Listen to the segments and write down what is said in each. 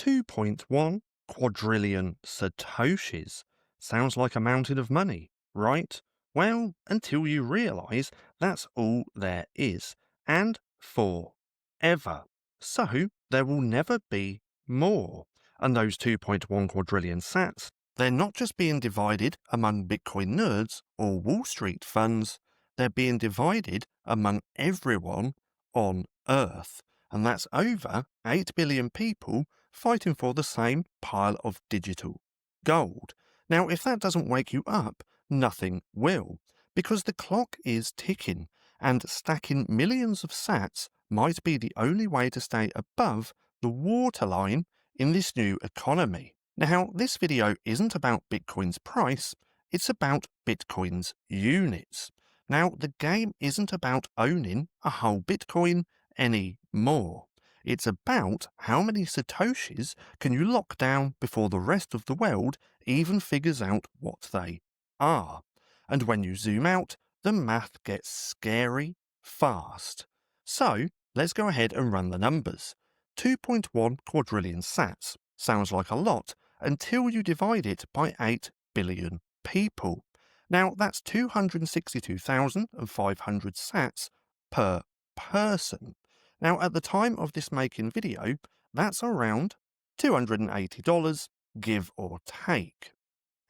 2.1 quadrillion Satoshis. Sounds like a mountain of money, right? Well, until you realise that's all there is, and forever. So, there will never be more. And those 2.1 quadrillion sats, they're not just being divided among Bitcoin nerds or Wall Street funds, they're being divided among everyone on Earth. And that's over 8 billion people fighting for the same pile of digital gold. Now, if that doesn't wake you up, nothing will, because the clock is ticking, and stacking millions of sats might be the only way to stay above the waterline in this new economy. Now, this video isn't about Bitcoin's price, it's about Bitcoin's units. Now, the game isn't about owning a whole Bitcoin anymore. It's about how many Satoshis can you lock down before the rest of the world even figures out what they are. And when you zoom out, the math gets scary fast. So, let's go ahead and run the numbers. 2.1 quadrillion sats sounds like a lot until you divide it by 8 billion people. Now, that's 262,500 sats per person. Now, at the time of this making video, that's around $280, give or take.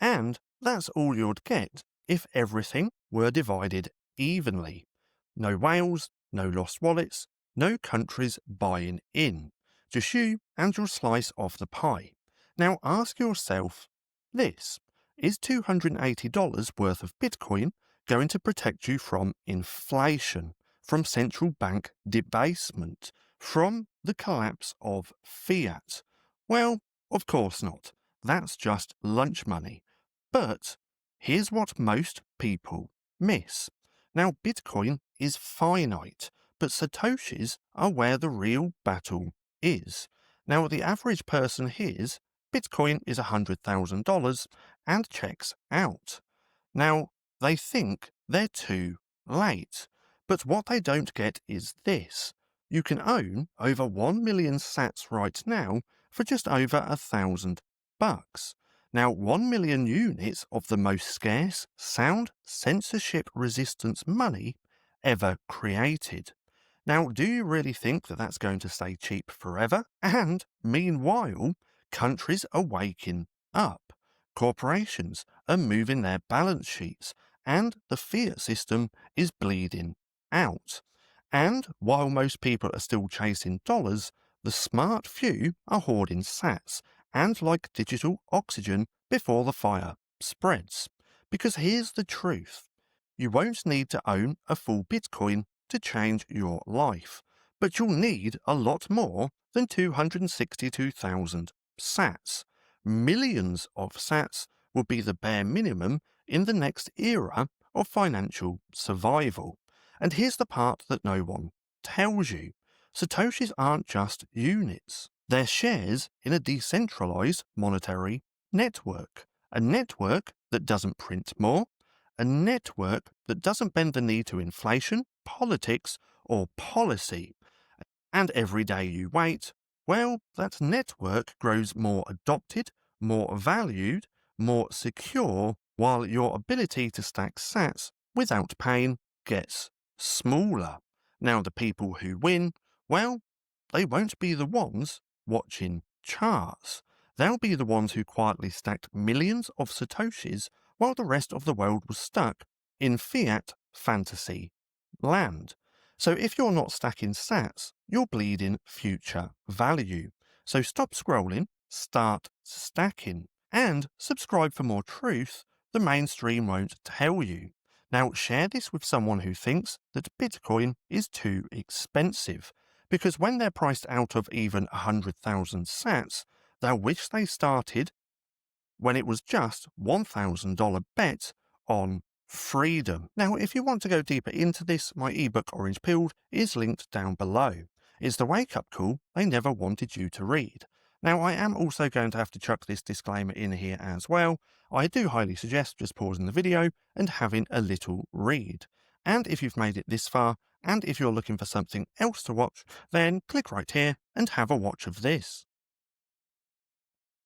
And that's all you'd get if everything were divided evenly. No whales, no lost wallets, no countries buying in. Just you and your slice of the pie. Now ask yourself this. Is $280 worth of Bitcoin going to protect you from inflation, from central bank debasement, from the collapse of fiat? Well, of course not. That's just lunch money. But here's what most people miss. Now, Bitcoin is finite, but Satoshis are where the real battle is. Now, the average person hears Bitcoin is $100,000 and checks out. Now, they think they're too late. But what they don't get is this. You can own over 1 million sats right now for just over $1,000. Now, 1 million units of the most scarce, sound, censorship-resistant money ever created. Now, do you really think that that's going to stay cheap forever? And, meanwhile, countries are waking up. Corporations are moving their balance sheets, and the fiat system is bleeding out. And while most people are still chasing dollars, the smart few are hoarding sats, and like digital oxygen before the fire spreads. Because here's the truth. You won't need to own a full Bitcoin to change your life, but you'll need a lot more than 262,000 sats. Millions of sats will be the bare minimum in the next era of financial survival. And here's the part that no one tells you. Satoshis aren't just units. They're shares in a decentralized monetary network. A network that doesn't print more. A network that doesn't bend the knee to inflation, politics, or policy. And every day you wait, well, that network grows more adopted, more valued, more secure, while your ability to stack sats without pain gets smaller. Now, the people who win, well, they won't be the ones watching charts. They'll be the ones who quietly stacked millions of Satoshis while the rest of the world was stuck in fiat fantasy land. So if you're not stacking sats, you're bleeding future value. So stop scrolling, start stacking, and subscribe for more truth the mainstream won't tell you. Now, share this with someone who thinks that Bitcoin is too expensive, because when they're priced out of even 100,000 sats, they'll wish they started when it was just $1,000 bet on freedom. Now, if you want to go deeper into this, my ebook Orange Pilled is linked down below. It's the wake-up call they never wanted you to read. Now, I am also going to have to chuck this disclaimer in here as well. I do highly suggest just pausing the video and having a little read. And if you've made it this far, and if you're looking for something else to watch, then click right here and have a watch of this.